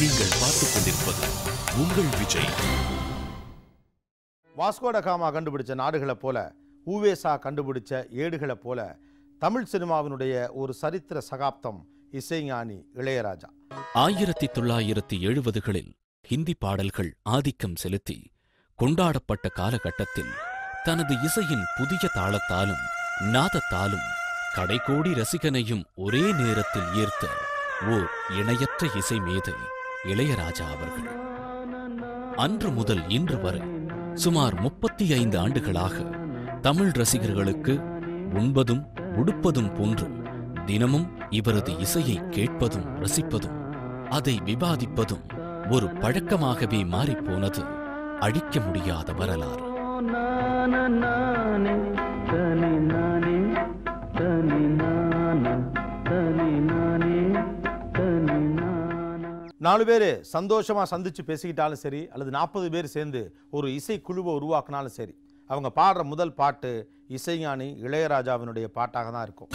நீங்கள் பார்த்துக் கொண்டிருப்பது உங்கள் விஜய். வாஸ்கோ ட காமா கண்டுபிடிச்ச நாடுகளை போல, ஊவேசா கண்டுபிடிச்ச ஏடுகளை போல தமிழ் சினிமாவினுடைய ஒரு சரித்திர சகாப்தம் இசைஞானி இளையராஜா. 1970களில் ஹிந்தி பாடல்கள் ஆதிக்கம் செலுத்தி கொண்டாடப்பட்ட காலகட்டத்தில் தனது இசையின் புதிய தாளத்தாலும் நாதத்தாலும் கடைகோடி ரசிகனையும் ஒரே நேரத்தில் ஈர்த்த ஓர் இணையற்ற இசை மேதை இளையராஜா அவர்கள். அன்று முதல் இன்று வரை சுமார் 35 ஆண்டுகளாக தமிழ் ரசிகர்களுக்கு உண்பதும் உடுப்பதும் போன்று தினமும் இவரது இசையை கேட்பதும் ரசிப்பதும் அதை விவாதிப்பதும் ஒரு பழக்கமாகவே மாறிப்போனது அழிக்க முடியாத வரலாறு. நாலு பேர் சந்தோஷமா சந்திச்சு பேசிக்கிட்டாலும் சரி, அல்லது 40 பேர் சேர்ந்து ஒரு இசை குழுவை உருவாக்கினாலும் சரி, அவங்க பாடுற முதல் பாட்டு இசைஞானி இளையராஜாவினுடைய பாட்டாக தான் இருக்கும்.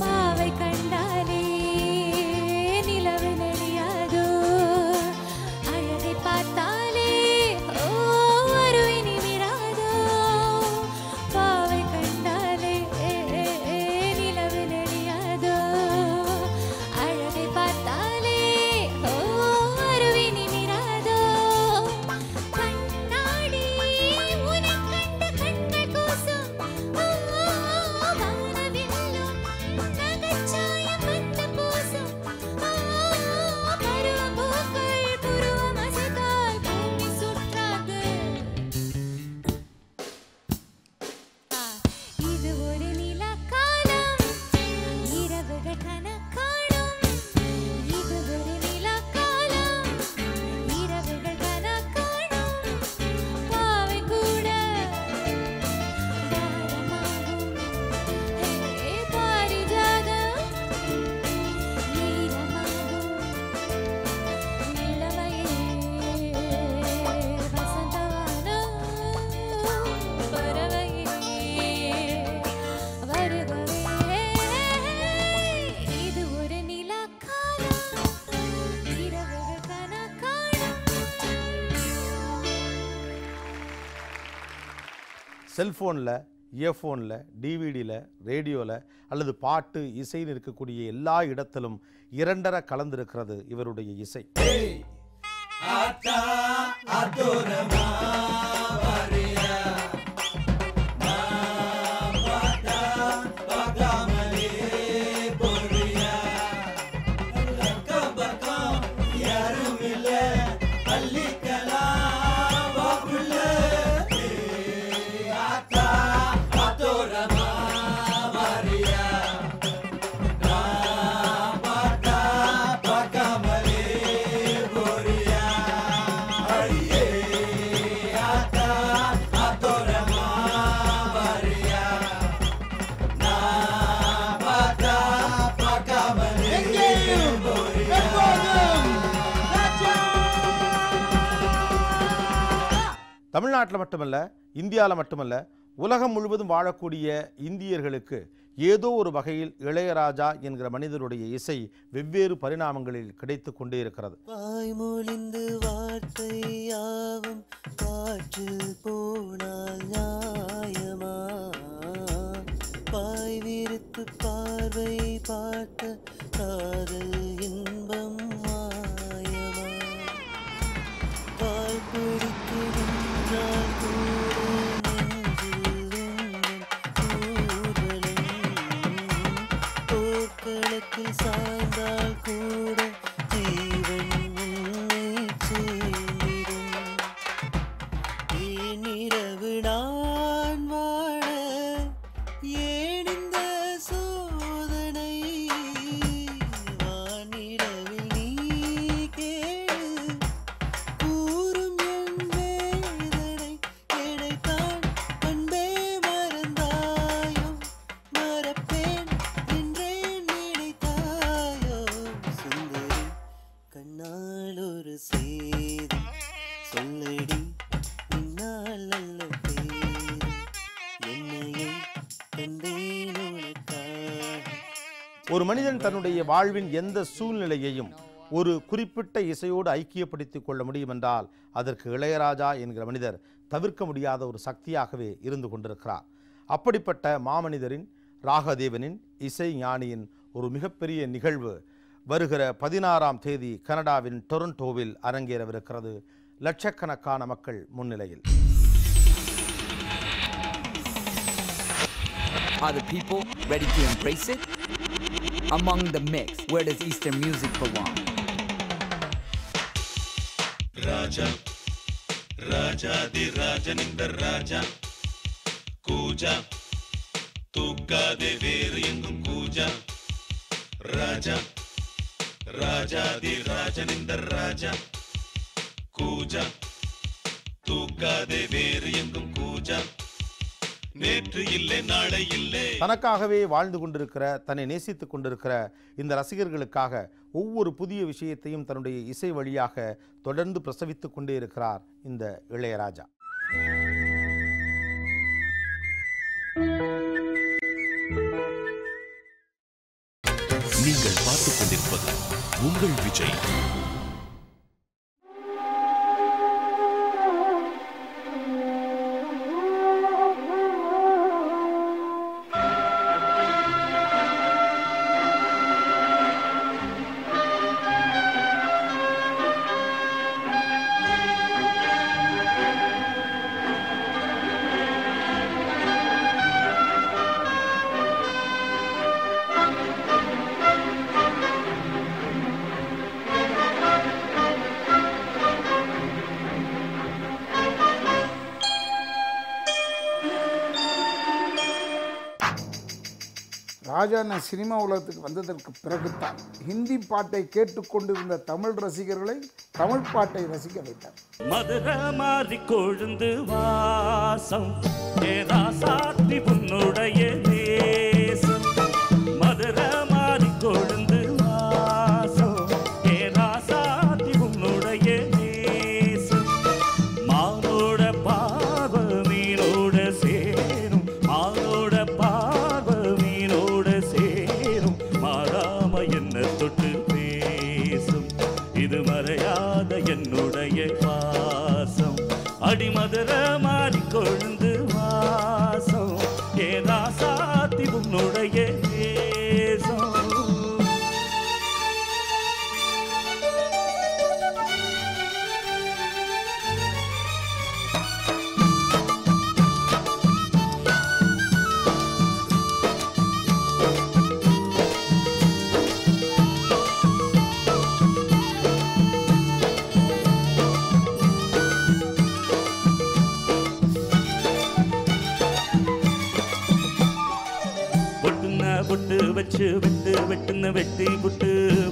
பாவை கண்டாலே நிலவு நெளியாதோ, அழகை பார்த்தாலே அருவினி விராதோ. பாவை கண்டாலே நிலவு நெளியாதோ, அழகை பார்த்தாலே அருவினி விராதோ. கண்ணாடி உனை கண்ட கண்கள் கூசும், செல்ஃபோனில், இயர்ஃபோனில், டிவிடியில், ரேடியோவில் அல்லது பாட்டு இசைன்னு இருக்கக்கூடிய எல்லா இடத்திலும் இரண்டரை கலந்திருக்கிறது இவருடைய இசை. தமிழ்நாட்டில் மட்டுமல்ல, இந்தியாவில் மட்டுமல்ல, உலகம் முழுவதும் வாழக்கூடிய இந்தியர்களுக்கு ஏதோ ஒரு வகையில் இளையராஜா என்கிற மனிதருடைய இசை வெவ்வேறு பரிணாமங்களில் கிடைத்து கொண்டே இருக்கிறது. வாய்மொழிந்து வார்த்தையாவும் காற்றில் போனால் நியாயமா? பாய் விரித்து பார்வை பார்த்த காதல் இன்பம் மாயமா? பால் பிடித்து நின்றால் கூட போர்க்களத்தில் சாய்ந்தால் கூட ஜீவன் உன்னை சேர்ந்திடும். ஏனிரவு நான் வாழ ஏன் இந்த சோதனை? வானிடவில் நீ கேடு கூறும் என் வேதனை. எனைத்தான் அன்பே மறந்தாயோ? மறப்பேன் என்றே நினைத்தாயோ? சுந்தரி கண்ணால் ஒரு சேதி சொல்லடி, நின்னால் நல்ல பேரு என்னையே தந்தேன் உனக்காக. ஒரு மனிதன் தன்னுடைய வாழ்வின் எந்த சூழ்நிலையையும் ஒரு குறிப்பிட்ட இசையோடு ஐக்கியப்படுத்திக் கொள்ள முடியும் என்றால் அதற்கு இளையராஜா என்கிற மனிதர் தவிர்க்க முடியாத ஒரு சக்தியாகவே இருந்து கொண்டிருக்கிறார். அப்படிப்பட்ட மாமனிதரின், ராகதேவனின், இசை ஞானியின் ஒரு மிகப்பெரிய நிகழ்வு வருகிற 16ஆம் தேதி கனடாவின் டொரண்டோவில் அரங்கேறவிருக்கிறது, லட்சக்கணக்கான மக்கள் முன்னிலையில். Are the people ready to embrace it? Among the mix, where does Eastern music belong? Raja, Raja di Raja ninda Raja, Kuja, Tuggade veru engum Kuja, Raja, Raja di Raja ninda Raja, Kuja, Tuggade veru engum Kuja. நேற்று இல்லை நாளை இல்லை. தனக்காகவே வாழ்ந்து கொண்டிருக்கிற, தன்னை நேசித்துக் கொண்டிருக்கிற இந்த ரசிகர்களுக்காக ஒவ்வொரு புதிய விஷயத்தையும் தன்னுடைய இசை வழியாக தொடர்ந்து பிரசவித்துக் கொண்டே இருக்கிறார் இந்த இளையராஜா. நீங்கள் பார்த்துக் கொண்டிருப்பது உங்கள் விஜய். ராஜா நான் சினிமா உலகத்துக்கு வந்ததற்கு பிறகுதான் ஹிந்தி பாட்டை கேட்டுக்கொண்டிருந்த தமிழ் ரசிகர்களை தமிழ் பாட்டை ரசிக்க வைத்தார். மதுரை மாறி கொழுந்து வாசம் ஏராசாத்தி உன்னுடைய தேசம். மதுரை மாறி கொழுந்து வாசம் ஏராசாத்தி உன்னுடைய தேசம். மானோட பார்வை மீனோட சேரும், மானோட பார்வை மீனோட சேரும். மாறாம என்ன தொட்டு பேசும், இது மறையாத என்னுடைய பாசம். அடிமதுரை மாறி கொழுந்து வாசம் ஏராசாத்தி உன்னுடைய தேசம். பொட்டு வச்சு வெட்டு வெட்டுன்னு வெட்டி புட்டு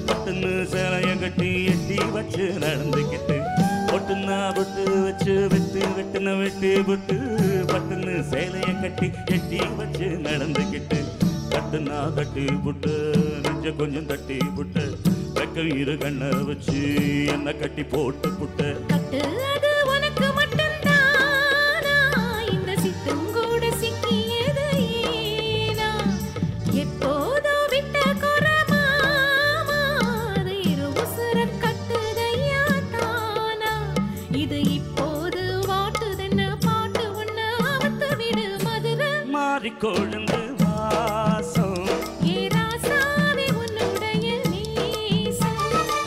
பட்டுன்னு சேலைய கட்டி எட்டி வச்சு நடந்துக்கிட்டு. பொட்டுன்னா பொட்டு வச்சு வெட்டு வெட்டுன்னு வெட்டி புட்டு பட்டுன்னு சேலைய கட்டி எட்டி வச்சு நடந்துக்கிட்டு. கட்டுனா கட்டி புட்டு நெஞ்ச கொஞ்சம் தட்டி புட்டு வெக்க இரு கண்ணை வச்சு என்ன கட்டி போட்டு புட்டு. கட்டு அது உனக்கு மட்டும்தான், கொழுந்து வாசம் ஏ ராசாவே உன்னுடைய நேசம்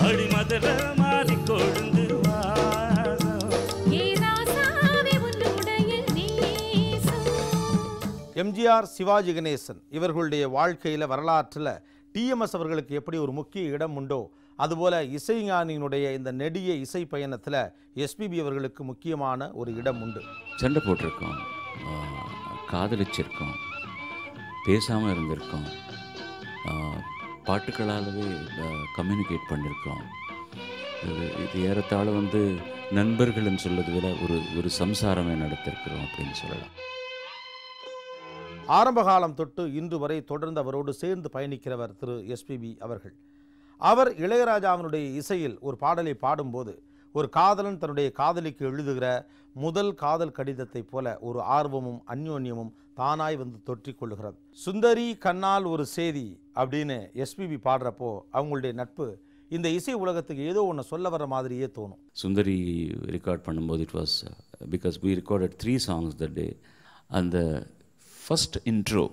அடிமதுர மாறி கொழுந்து வாசம் ஏ ராசாவே உன்னுடைய நேசம். எம்ஜிஆர், சிவாஜி கணேசன் இவர்களுடைய வாழ்க்கையில் வரலாற்றில் டிஎம்எஸ் அவர்களுக்கு எப்படி ஒரு முக்கிய இடம் உண்டோ அதுபோல் இசைஞானியினுடைய இந்த நெடிய இசை பயணத்தில் எஸ்பிபி அவர்களுக்கு முக்கியமான ஒரு இடம் உண்டு. சண்டை போட்டிருக்கோம், காதலிச்சிருக்கோம், பேசாமல் இருந்திருக்கோம், பாட்டுக்களாலவே கம்யூனிகேட் பண்ணியிருக்கோம். இது ஏறத்தாழ நண்பர்கள்னு சொல்லுறது விட ஒரு சம்சாரமே நடத்திருக்கிறோம் அப்படின்னு சொல்லலாம். ஆரம்ப காலம் தொட்டு இன்று வரை தொடர்ந்து அவரோடு சேர்ந்து பயணிக்கிறவர் திரு எஸ்பிபி அவர்கள். அவர் இளையராஜாவினுடைய இசையில் ஒரு பாடலை பாடும்போது ஒரு காதலன் தன்னுடைய காதலிக்கு எழுதுகிற முதல் காதல் கடிதத்தை போல ஒரு ஆர்வமும் அந்யோன்யமும் தானாய் தொற்றிக் கொள்ளுகிறது. சுந்தரி கண்ணால் ஒரு சேதி அப்படின்னு எஸ்பிபி பாடுறப்போ அவங்களுடைய நட்பு இந்த இசை உலகத்துக்கு ஏதோ ஒன்று சொல்ல வர மாதிரியே தோணும். சுந்தரி ரெக்கார்ட் பண்ணும்போது it was because we recorded 3 songs that day. அந்த ஃபஸ்ட் இன்ட்ரோ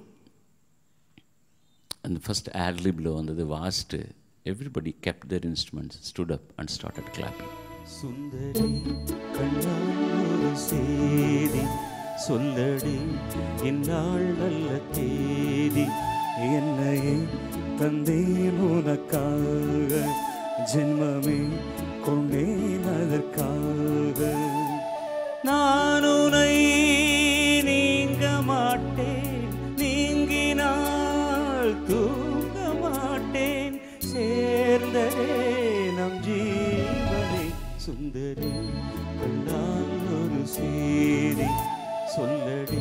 அந்த ஃபஸ்ட் ad-libல வாசிட்டு everybody kept their instruments, stood up and started clapping. சுந்தரி கண்ணால் சேதி சொல்லடி இந்நாள் நல்ல தேதி என்னையே தந்தேன் உனக்காக ஜென்மமே கொண்டேன் அதற்காக நான் உன்னை நீங்க மாட்டேன் நீங்கினால் தூங்க மாட்டேன் சேர்ந்ததே நம் ஜீவனை சுந்தரி கண்ணால் ஒரு சேதி சொல்லடி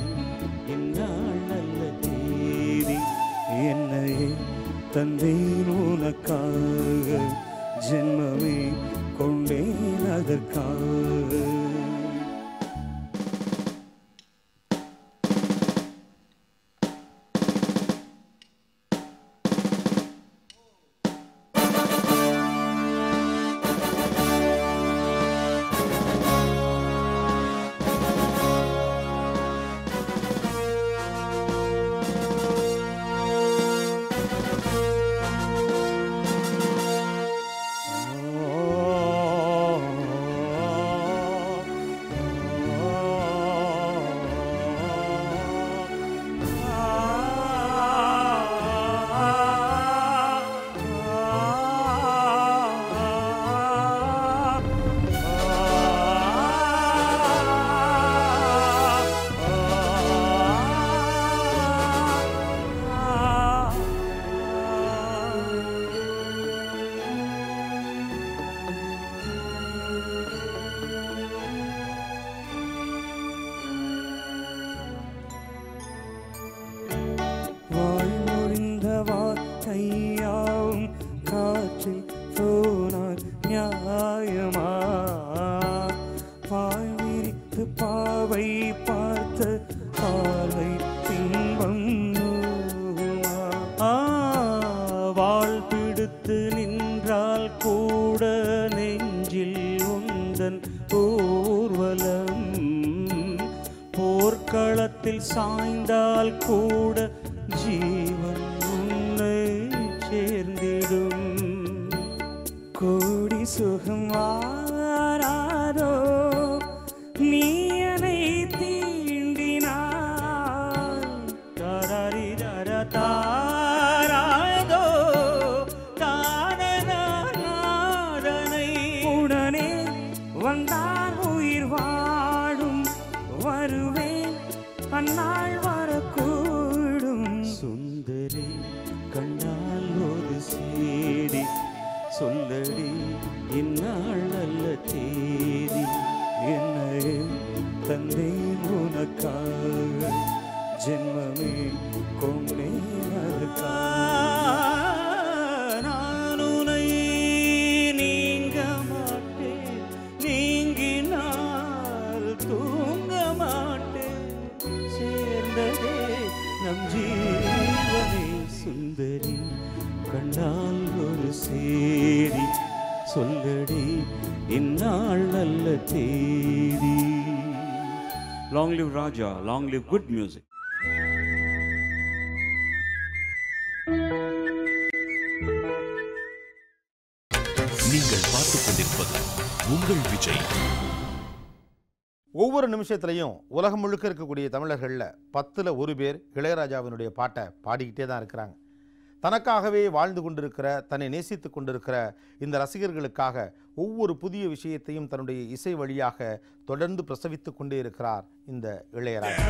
இந்நாள் நல்ல தேதி என்னையே தந்தேன் உனக்காக ஜென்மமே கொண்டேன் அதற்காக சாய்ந்தால் கூட ஜீவன் உன்னை சேர்ந்திடும் கோடி சுகம் வாராதோ நீ என்னை தீண்டினாய் தாராரி தாரா தாராதோ தானனை உடனே வந்தால் உயிர் வாழும் வருவேன் அந்நாள் வரக்கூடும் சுந்தரி கண்ணால் ஒரு சேதி சொல்லடி இந்நாள் நல்ல தேதி என்னை தந்தேன் உனக்காக ஜென்மமே கொண்டேன் அதுக்காக நான் உன்னை நீங்க மாட்டேன் நீங்கினால் தூங்க மாட்டேன் சேர்ந்ததே நம் ஜீவனே சுந்தரி கண்ணால் ஒரு சேதி சொல்லடி இந்நாள் நல்ல தேதி. Long live Raja, long live good music. பார்த்துக் கொண்டிருப்பது உங்கள் விஜய். ஒவ்வொரு நிமிஷத்துலையும் உலகம் முழுக்க இருக்கக்கூடிய தமிழர்களில் 10ல் 1 பேர் இளையராஜாவினுடைய பாட்டை பாடிக்கிட்டே தான் இருக்கிறாங்க. தனக்காகவே வாழ்ந்து கொண்டிருக்கிற, தன்னை நேசித்து கொண்டிருக்கிற இந்த ரசிகர்களுக்காக ஒவ்வொரு புதிய விஷயத்தையும் தன்னுடைய இசை வழியாக தொடர்ந்து பிரசவித்து கொண்டே இருக்கிறார் இந்த இளையராஜா.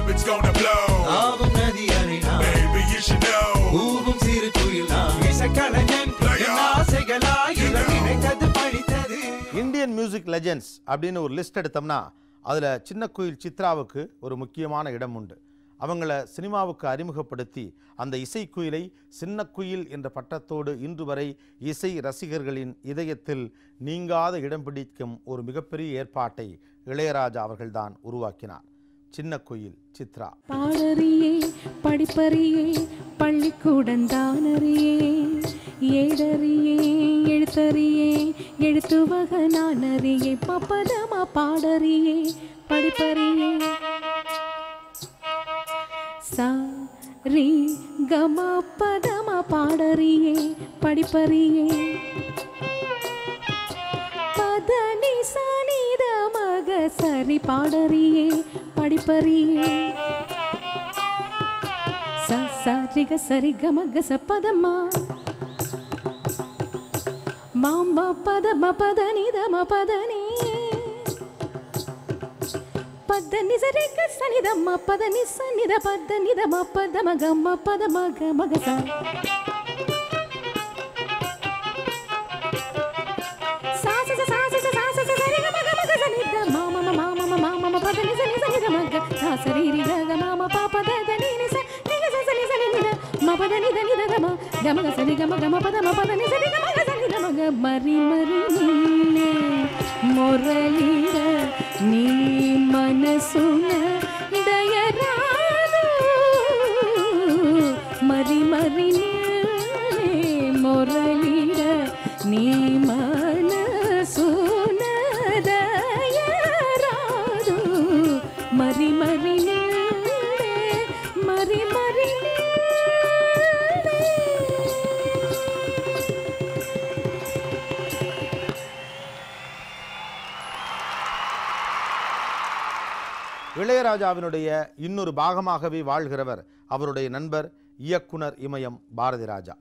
இந்தியன் மியூசிக் லெஜெண்ட்ஸ் அப்படின்னு ஒரு லிஸ்ட் எடுத்தோம்னா அதில் சின்ன குயில் சித்ராவுக்கு ஒரு முக்கியமான இடம் உண்டு. அவங்கள சினிமாவுக்கு அறிமுகப்படுத்தி அந்த இசைக்குயிலை சின்ன குயில் என்ற பட்டத்தோடு இன்று வரை இசை ரசிகர்களின் இதயத்தில் நீங்காத இடம் பிடிக்கும் ஒரு மிகப்பெரிய ஏற்பாட்டை இளையராஜா அவர்கள்தான் உருவாக்கினார். சின்ன குயில் சித்ரா. பாடறியே படிப்பறியே பள்ளிக்கூடந்தானறியே ஏடறியே எழுத்தறியே எழுத்துவக நானறியே பப்பதமா பாடறியே படிப்பறியே சா ரி கம பதம பாடறியே படிப்பறியே பதனி சனித மக சரி பாடறியே படிப்பறியே ச சரிக சரி கம கச பதமா மாமா பதம பதனி தம பதனி பதனி சரி கசனி தம பதனி சனி த பதனி தம பதம கம பதம கம கச சாச சாச சாச சரி கம கம கசனி த மாமா மாமா மாமா பதனி சனி சனி தம க சரி ரி க மாமா பாப தனி நி ச நி க சனி சனி நி த பதனி தனி த கம கம கசனி கம கம பதம பதனி சரி கம கசனி தம க மரி மரி நின்னே ಮೊರಲಿಡ ನೀ ಮನಸುನ ದಯರಾದು ಮರಿ ಮರಿ ಮೊರಲಿಡ ನೀ ಮನಸುನ ದಯರಾದು ಮರಿ ಮರಿ ಮರಿ ಮರಿ இளையராஜாவினுடைய இன்னொரு பாகமாகவே வாழ்கிறவர் அவருடைய நண்பர் இயக்குனர் இமயம் பாரதி ராஜா.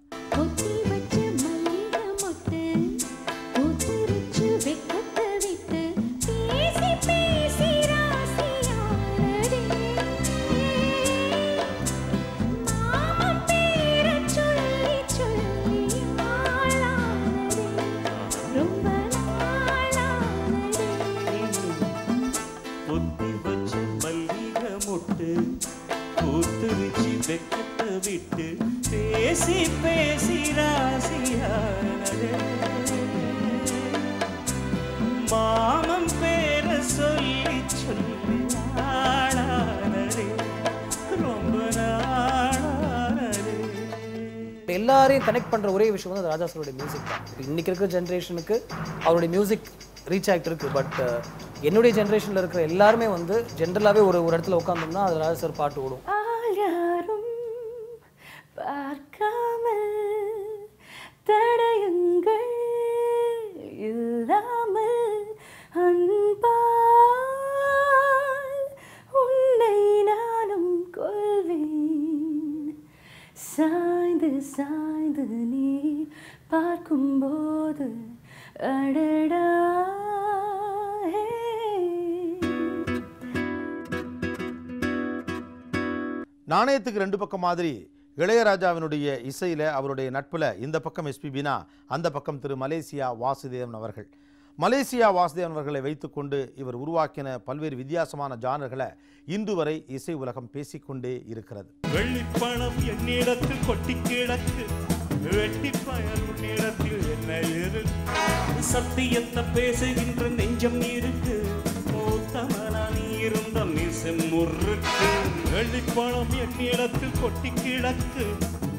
விட்டு பேசி பேசி ராசியானதே மாமம் பேர சொல்லி சொல்லி ஆளானதே ரொம்ப நாளானதே. எல்லாரையும் கனெக்ட் பண்ற ஒரே விஷயம் வந்து ராஜா சாரோட மியூசிக் தான். இன்னைக்கு இருக்கிற ஜென்ரேஷனுக்கு அவருடைய மியூசிக் ரீச் ஆகிட்டு இருக்கு. பட் என்னுடைய ஜென்ரேஷன்ல இருக்கிற எல்லாருமே வந்து ஜென்ரலாகவே ஒரு இடத்துல உட்காந்தோம்னா அது ராஜா சார் பாட்டு ஓடும். பார்க்காமல் தடயுங்கள் இல்லாமல் அன்பால் உன்னை நானும் கொள்வேன். சாய்ந்து சாய்ந்து நீ பார்க்கும்போது அடடா. நாணயத்துக்கு 2 பக்கம் மாதிரி இளையராஜாவினுடைய இசையில் அவருடைய நட்பில் இந்த பக்கம் எஸ்பிபினா அந்த பக்கம் திரு மலேசியா வாசுதேவன் அவர்கள். மலேசியா வாசுதேவன் அவர்களை வைத்துக்கொண்டு இவர் உருவாக்கின பல்வேறு வித்தியாசமான ஜானர்களை இன்று வரை இசை உலகம் பேசிக்கொண்டே இருக்கிறது. வெள்ளிப்பணம் என்னிடத்தில் கொட்டி கிடக்கு, வெட்டிப்பயல் உன்னிடத்தில் என்ன இருக்கு, சத்தியத்தை பேசுகின்ற நெஞ்சம் இருக்கு, மூத்தமனா நீ இருந்த மிசம் முறுக்கு. வெள்ளிப்பணம் என்னிடத்தில் கொட்டி கிடக்கு,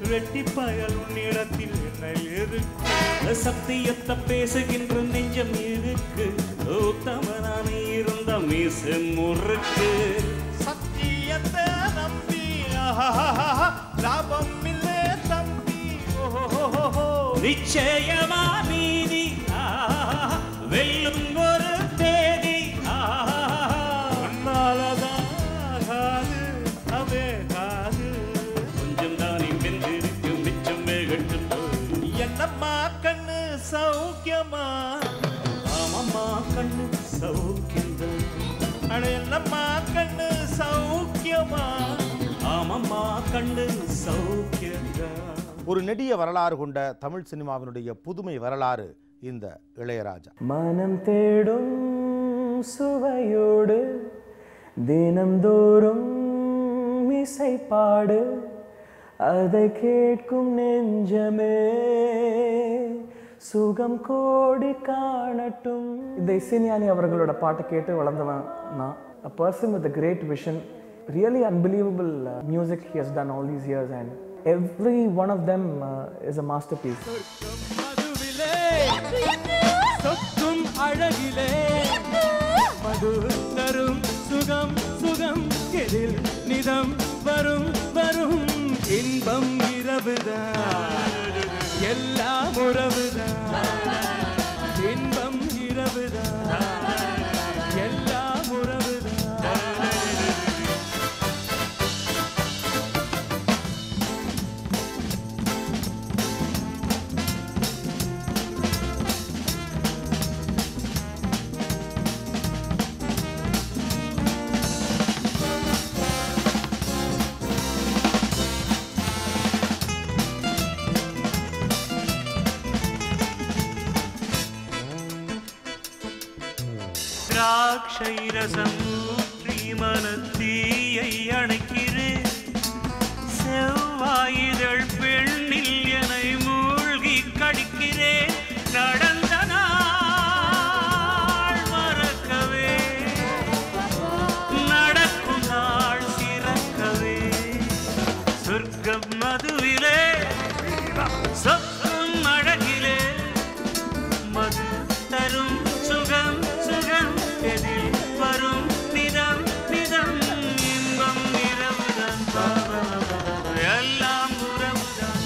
வெட்டிப்பயல் உன்னிடத்தில் என்ன இருக்கு, சத்தியத்தை பேசுகின்ற நெஞ்சம் இருக்கு, மூத்தமனா நீ இருந்த மிசம் முறுக்கு. சத்தியத்தை நம்பி லாபம் இல்லே தம்பி, நிச்சயமா நீதி கண்ணு சௌக்கியம்தான். அட என்னம்மா கண்ணு சௌக்கியமா? ஆமம்மா கண்ணு சௌக்கியம்தான். ஒரு நெடிய வரலாறு கொண்ட தமிழ் சினிமாவினுடைய புதுமை வரலாறு இந்த இளையராஜா. மனம் தேடும் சுவையோடு தினம்தோறும் இசை பாடு, அதை கேட்கும் நெஞ்சமே சுகம் கோடி காணட்டும். இந்த இசைஞானி அவர்களோட பாட்டை கேட்டு வளர்ந்தவன் நான். A person with a great vision, really unbelievable music he has done all these years, and every one of them is a masterpiece. சொக்கும் அழகிலே மது தரும் சுகம் சுகம் எதில் நிதம் வரும் வரும் இன்பம் இரவுதான் எல்லாம் உறவுதான் இன்பம் இரவுதான் எல்லாம் உறவுதான். திராட்சை ரசம் ஊற்றி மனத்தீயை அணைக்கிறேன். செவ்வாயிதழ் பெண்ணில் என்னை மூழ்கி கடிக்கிறேன். நடந்த நாள் மறக்கவே நடக்கும் நாள் சிறக்கவே சொர்க்கம் மதுவிலே சொக்கும் அழகிலே மது தரும் சுகம் சுகம் எதில் வரும் நிதம் நிதம் இன்பம் இரவுதான் எல்லாம் உறவுதான்.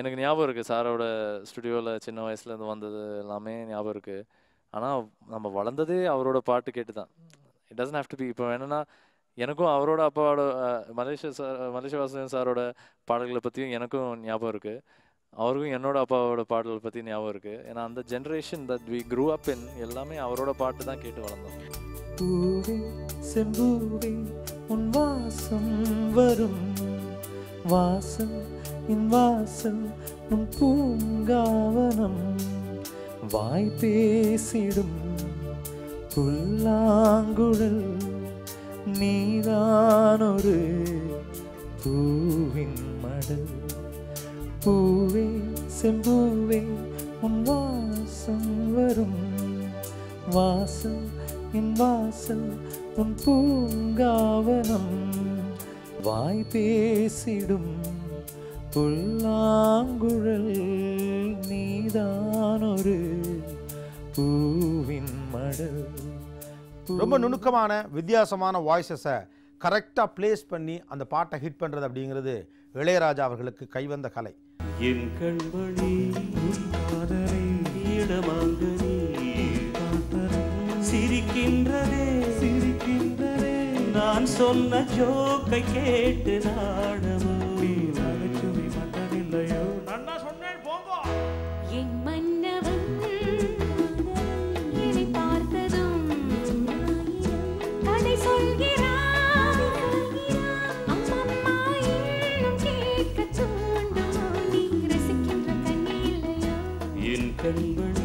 எனக்கு ஞாபகம் இருக்குது சாரோட ஸ்டுடியோவில் சின்ன வயசுலேருந்து வந்தது எல்லாமே ஞாபகம் இருக்குது. ஆனால் நம்ம வளர்ந்ததே அவரோட பாட்டு கேட்டு தான். It doesn't have to be. இப்போ என்னென்னா எனக்கும் அவரோட அப்பாவோட மலேசிய வாசுதேவன் சாரோட பாடல்களை பற்றியும் எனக்கும் ஞாபகம் இருக்குது. அவருக்கும் என்னோட அப்பாவோட பாடல்களை பற்றி ஞாபகம் இருக்குது. ஏன்னா அந்த generation that we grew up in எல்லாமே அவரோட பாட்டு தான் கேட்டு வளர்ந்தோம். பூவே செம்பூவே உன் வாசம் வரும் வாசம் என் வாசல் உன் பூங்காவனம் வாய் பேசிடும் புல்லாங்குழல் நீதானொரு பூவின் மடல். பூவே செம்பூவே உன் வாசம் வரும் வாசல் என் வாசல் உன் பூங்காவனம் வாய் பேசிடும் புல்லாங்குழல் நீதானொரு பூவின் மடல். ரொம்ப நுணுக்கமான வித்தியாசமான வாய்ஸஸை கரெக்டாக ப்ளேஸ் பண்ணி அந்த பாட்டை ஹிட் பண்ணுறது அப்படிங்கிறது இளையராஜா அவர்களுக்கு கைவந்த கலை. என் கண்மணி காதலை இடமாங்கனி சிரிக்கின்றதே சிரிக்கின்றதே நான் சொன்ன ஜோக்கை கேட்டு நாடமோ நகைச்சுவை மன்னனில்லையோ நான் சொன்னேன் போங்கோ. என் மன்னவன் என்னை பார்த்ததும் கதை சொல்கிறான். அம்மம்மா இன்னும் கேட்க தூண்டும் நீ ரசிக்கின்ற கண்ணி இல்லையா என் கண்மணி.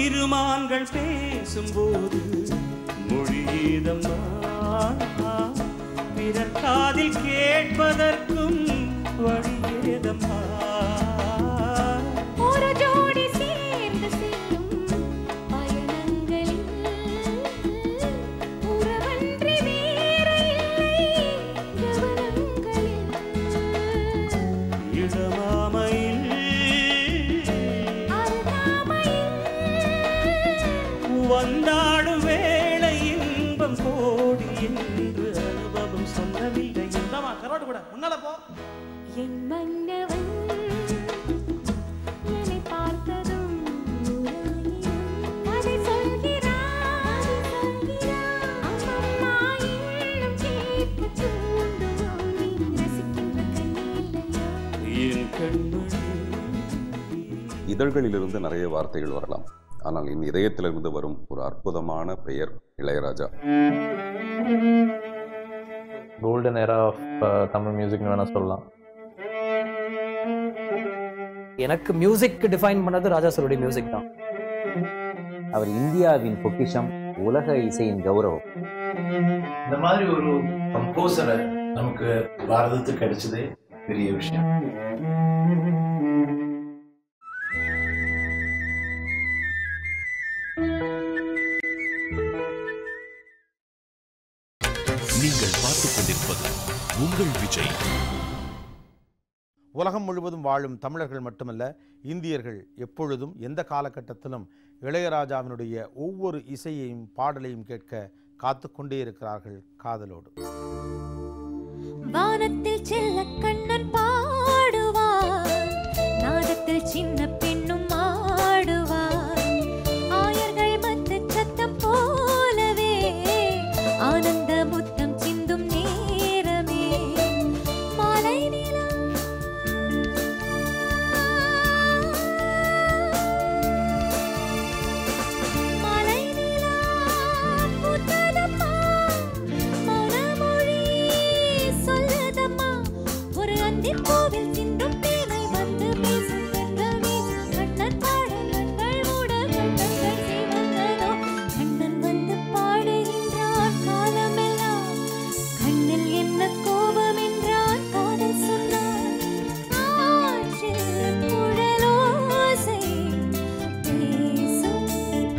இருமான்கள் பேசும்போது மொழியீதம்மா பிறர் காதில் கேட்பதற்கும் வழியேதம்மா. ஒரு ஜோடி சேர்ந்து செல்லும் பயணங்களில் உறவன்றி வேறு இல்லை கவனங்களில் இளமாமையில் வந்தாடும் வேளை இன்பம் கோடி என்று அனுபவம் சொல்லவில்லை. கரோடு கூட முன்னால போ. என் மன்னவன் என்னை பார்த்ததும் அதை சொல்கிறான் அம்மம்மா இன்னும் கேட்க தூண்டும் நீ ரசிக்கின்ற கண்ணில்லையா என் கண்மணி. இதழ்களிலிருந்து நிறைய வார்த்தைகள் வரலாம், ஆனால் என் இதயத்திலிருந்து வரும் ஒரு அற்புதமான பெயர் Ilaiyaraaja. Golden era of Tamil மியூசிக்னு வேணால் சொல்லலாம். எனக்கு மியூசிக் டிஃபைன் பண்ணது ராஜா சாருடைய மியூசிக் தான். அவர் இந்தியாவின் பொக்கிஷம், உலக இசையின் கௌரவம். இந்த மாதிரி ஒரு கம்போசரை நமக்கு பாரதத்துக்கு கிடைச்சதே பெரிய விஷயம். நீங்கள் பார்த்துக் கொண்டிருப்பது உங்கள் விஜய். உலகம் முழுவதும் வாழும் தமிழர்கள் மட்டுமல்ல, இந்தியர்கள் எப்பொழுதும் எந்த காலகட்டத்திலும் இளையராஜாவினுடைய ஒவ்வொரு இசையையும் பாடலையும் கேட்க காத்து கொண்டே இருக்கிறார்கள் காதலோடு. வானத்தில் செல்ல கண்ணன் பாடுவார், நாதத்தில் சின்ன பெண்ணும் ஆடுவார். ஆயர்கள் மத்த சத்தம் போலவே ஆனந்த முத்தம் சிந்தும் நேரமே மாலை நிலா மாலை நிலா பூத்ததம்மா, மௌனமொழி சொல்லுதம்மா. ஒரு அந்திப் பூவில் சிந்தும் தேனை வந்து பேசும் கண்கள் வீசும் கண்ணன் பாட கண்கள் மூட கண்ணங்கள் சிவந்ததோ. கண்ணன் வந்து பாடுகின்றான் காலமெல்லாம், கண்ணில் என்ன கோபம் என்றான் காதல் சொன்னான். காற்றில் குழலோசை பேசும்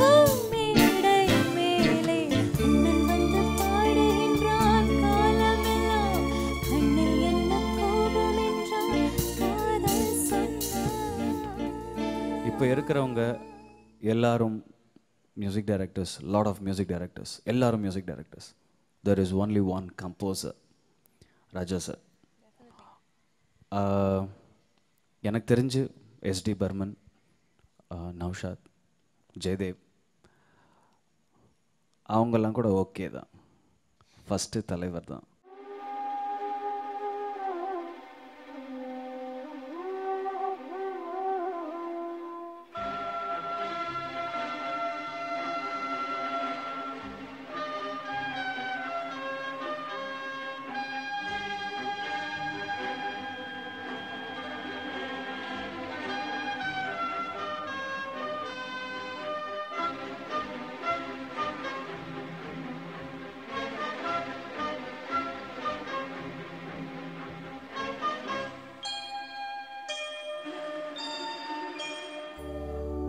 பூமேடை மேலே, கண்ணன் வந்து பாடுகின்றான் காலமெல்லாம், கண்ணில் என்ன கோபம் என்றான் காதல் சொன்னான். இப்போ இருக்கிறவங்க எல்லாரும் music directors, lot of music directors, எல்லாரும் music directors. There is only one composer, Raja sir. எனக்கு தெரிஞ்சு எஸ்டி பர்மன், நௌஷாத், ஜெயதேவ் அவங்கெல்லாம் கூட ஓகே தான். ஃபஸ்ட்டு தலைவர் தான்.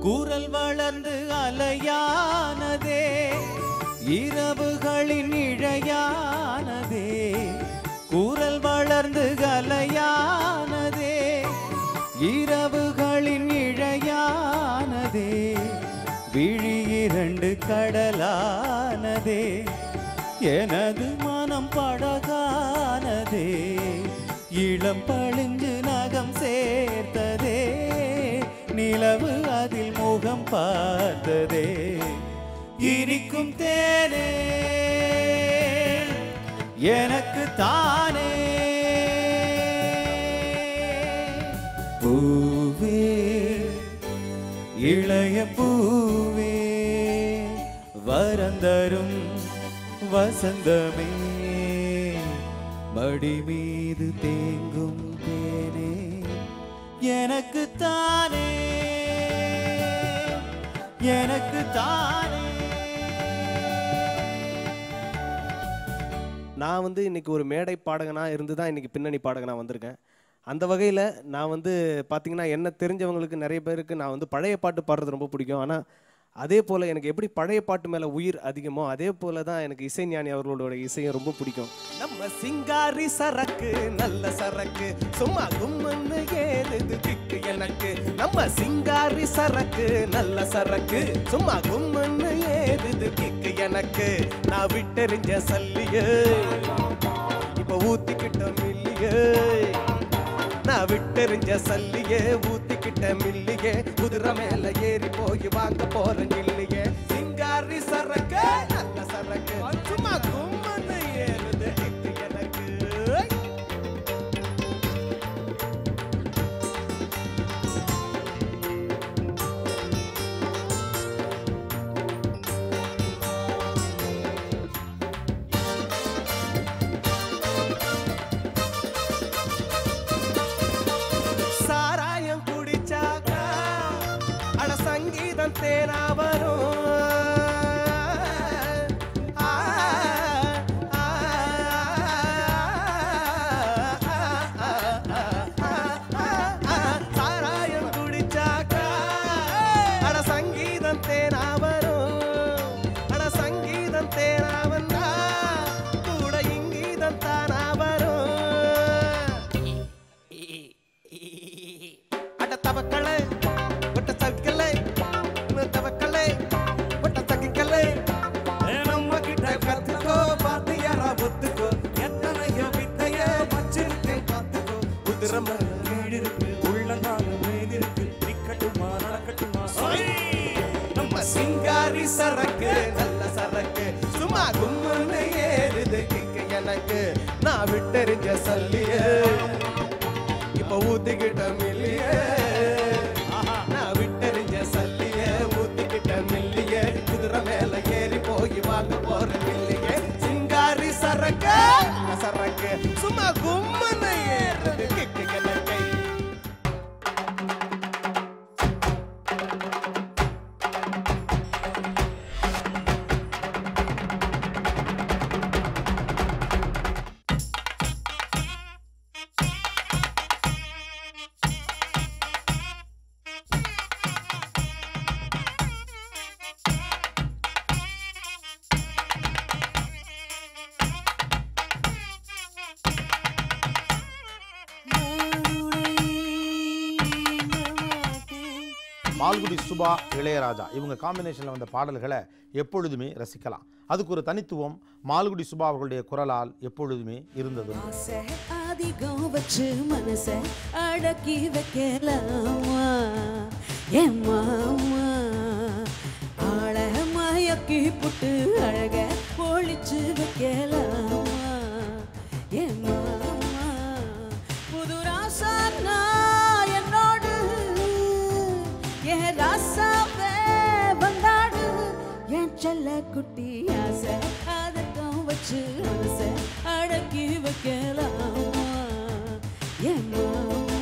குரல் வளர்ந்து அலையானதே, இரவுகளின் இழையானதே. குரல் வளர்ந்து அலையானதே, இரவுகளின் இழையானதே. விழி இரண்டு கடலானதே, எனது மனம் படகானதே. இளம் பளிஞ்சு நகம் சேர்த்ததே, நிலவு அதில் முகம் பார்த்ததே. இனிக்கும் தேனே எனக்கு தானே, பூவே இளைய பூவே வரந்தரும் வசந்தமே. மடி மீது தேங்கும் தேனே எனக்கு தானே, எனக்கு தானே. நான் வந்து இன்றைக்கி ஒரு மேடை பாடகனாக இருந்து தான் இன்றைக்கி பின்னணி பாடகனாக வந்திருக்கேன். அந்த வகையில் நான் வந்து பார்த்திங்கன்னா என்ன தெரிஞ்சவங்களுக்கு நிறைய பேருக்கு நான் வந்து பழைய பாட்டு பாடுறது ரொம்ப பிடிக்கும். ஆனால் அதே போல் எனக்கு எப்படி பழைய பாட்டு மேலே உயிர் அதிகமோ அதே போல தான் எனக்கு இசைஞானி அவர்களோட இசையும் ரொம்ப பிடிக்கும். நம்ம சிங்காரி சரக்கு நல்ல சரக்கு சும்மா கும்மன்னு ஏறுது கிக்கு எனக்கு. நம்ம சிங்காரி சரக்கு நல்ல சரக்கு சும்மா கும்மன்னு ஏறுது கிக்கு எனக்கு. நான் விட்டெறிஞ்ச சல்லியே இப்ப ஊத்திக்கிட்ட மில்லியே. நான் விட்டெறிஞ்ச சல்லியே ஊத்திக்கிட்ட மில்லியே. குதிரை மேல ஏறி போய் வாங்க போறேன் இல்லையே. சிங்காரி சரக்கு நல்ல சரக்கு சும்மா கும்மன்னு ஏறுது கிக்கு எனக்கு. சாராயம் குடிச்சாக்கா அட சங்கீதம் தேனா வரும். சாராயம் குடிச்சாக்கா அட சங்கீதம் தேனா வரும். அட சங்கீதம் தேனா வந்தா கூட இங்கீதம் தானா வரும். அட தவக்களே ஒட்ட சக்கலே தவக்களே ஒட்ட சக்கிக்கலே நம்ம கிட்ட கத்துக்கோ பாத்து யாரா ஒத்துக்கோ. எத்தனையோ வித்தைய வச்சிருக்கேன் பார்த்துக்கோ. குதிரை மேல வீடு இருக்கு உள்ளங்கால மேல் இருக்கு. நிக்கட்டுமா நடக்கட்டுமா நம்ம சிங்காரி சரக்கு நல்ல சரக்கு சும்மா கும்மன்னு ஏறுது கிக்கு எனக்கு. நான் விட்டெறிஞ்ச சல்லியே இப்ப ஊத்திக்கிட்ட மில்லியே. நான் விட்டெறிஞ்ச சல்லியே ஊத்திக்கிட்ட மில்லியே. குதிரை மேல ஏறி போய் வாங்க போற மில்லியே. சிங்காரி சரக்கு சரக்கு சும்மா கும்மன்னு ஏறுது கிக்கு எனக்கு. மால்குடி சுபா, இளையராஜா இவங்க காம்பினேஷனில் வந்த பாடல்களை எப்பொழுதுமே ரசிக்கலாம். அதுக்கு ஒரு தனித்துவம் மால்குடி சுபா அவர்களுடைய குரலால் எப்பொழுதுமே இருந்தது. அதிகம் வச்சு மனச அடக்கி வைக்கலாமா என் மாமா. ஆள மயக்கி புட்டு அழக பொழிச்சு வைக்கலாமா என் மாமா. புது ராசானா என்னோடு என் ராசாவே வந்தாடு. என் செல்ல குட்டி ஆசை அதக்கம் வச்சு மனச அடக்கி வைக்கலாமா என் மாமா.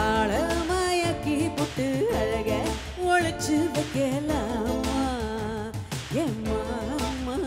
ஆள மயக்கி புட்டு அழக ஒழிச்சு வைக்கலாமா என் மாமா.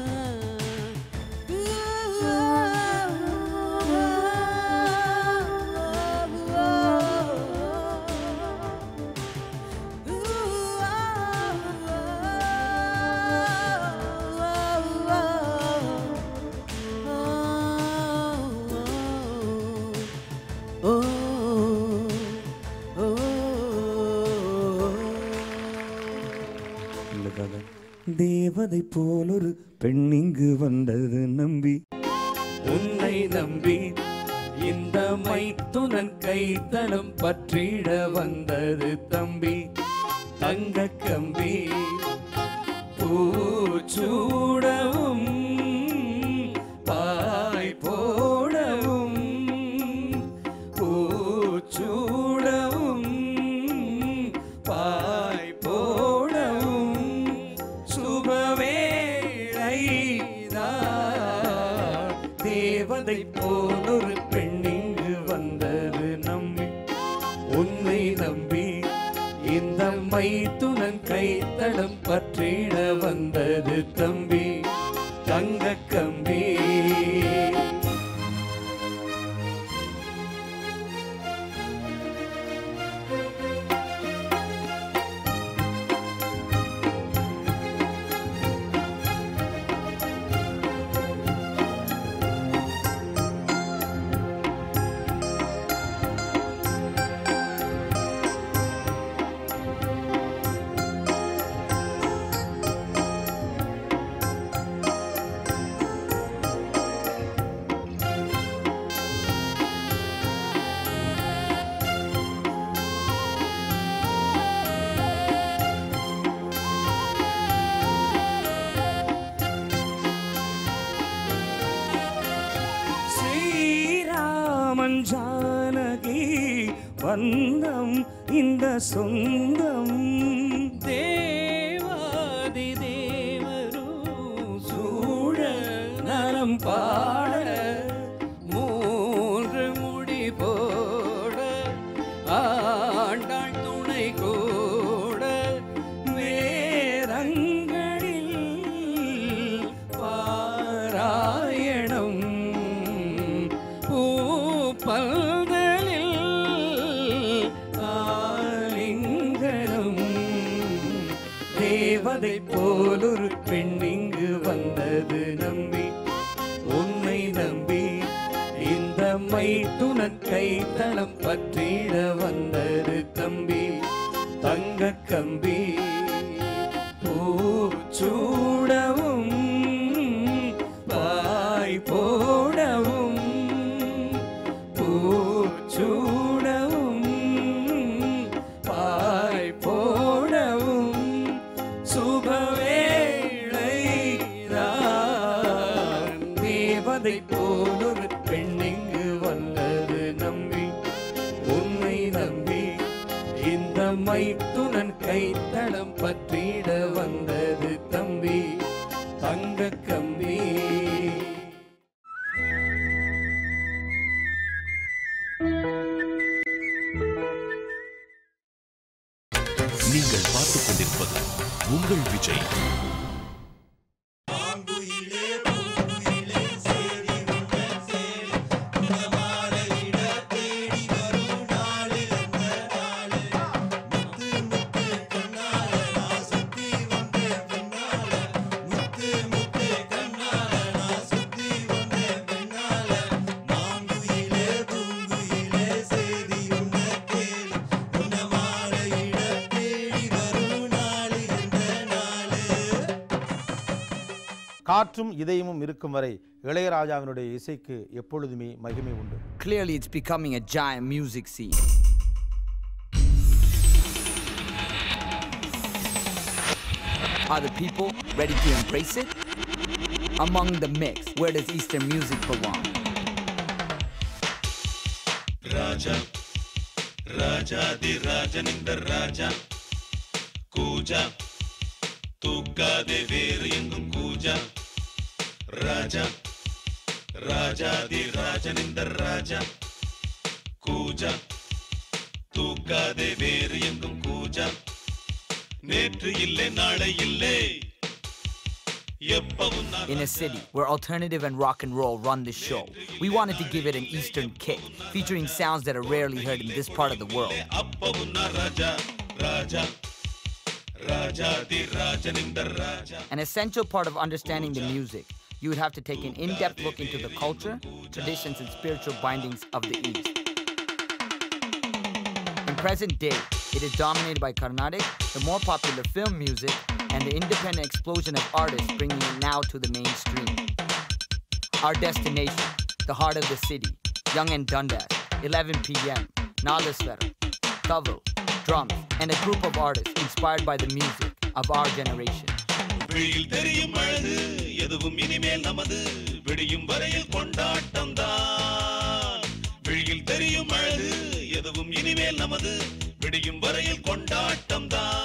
தேவதை போலொரு பெண்ணிங்கு வந்தது நம்பி உன்னை நம்பி இந்த மைத்துனன் கைத்தளம் பற்றிட வந்தது தம்பி. தங்க கம்பி பூச்சூடவும் பாய் போடவும் பூச்சூடவும் பாய் போடவும் சுபவேளைதான் தேவதை போலொரு பெண்ணிங்கு வந்தது நம்பி உன்னை நம்பி இந்த மைத்துனன் கைத்தளம் பற்றிட வந்தது தம்பி. தங்க கம்பி பந்தம் இந்த சொந்தம் தேவாதி தேவரும் சூழ நலம் பாட மூன்று முடி போட ஆண்டாள் துணை கூட வேதங்களில் பாராயணம் பூப்பல்தலில் ஆலிங்கனம் தேவதை போலொரு பெண் இங்கு வந்தது நம்பி உன்னை நம்பி இந்த மைத்துனன் கைத்தளம் பற்றிட வந்தது தம்பி தங்க கம்பி பூச்சூடவும் பாய் போடவும் பூச்சூடவும் பாய் போடவும் சுபவேளைதான் தேவதை போலொரு பெண் இங்கு வந்தது நம்பி உன்னை நம்பி இந்த மைத்துனன் கைத்தளம் பற்றிட வந்தது தம்பி தங்க கம்பி. நீங்கள் பார்த்துக் கொண்டிருப்பது உங்கள் விஜய். காற்றும் இதயமும் இருக்கும் வரை இளையராஜாவினுடைய இசைக்கு எப்பொழுதுமே மகிமை உண்டு. Clearly it's becoming a giant music scene. Are the people ready to embrace it? Among the mix, where does Eastern music belong? Raja, Raja di Raja Nindar Raja, Kuja, Tukade Veriyangum Kuja, Raja, Raja di Raja Nindar Raja, Kuja, Tukade Veriyangum Kuja, Netru ille naale ille. In a city where alternative and rock and roll run the show, we wanted to give it an Eastern kick, featuring sounds that are rarely heard in this part of the world. An essential part of understanding the music, you would have to take an in-depth look into the culture, traditions, and spiritual bindings of the East. In present day, it is dominated by Carnatic, the more popular film music, and the independent explosion of artists bringing it now to the mainstream. Our destination, the heart of the city, Young and Dundas, 11 p.m., Nalaswara, Thaval, drums, and a group of artists inspired by the music of our generation. வெளியில் தெரியும் அழகு எதுவும் இனிமேல் நமது விடியும் வரையில் கொண்டாட்டம் தான். வெளியில் தெரியும் அழகு எதுவும் இனிமேல் நமது விடியும் வரையில் கொண்டாட்டம் தான்.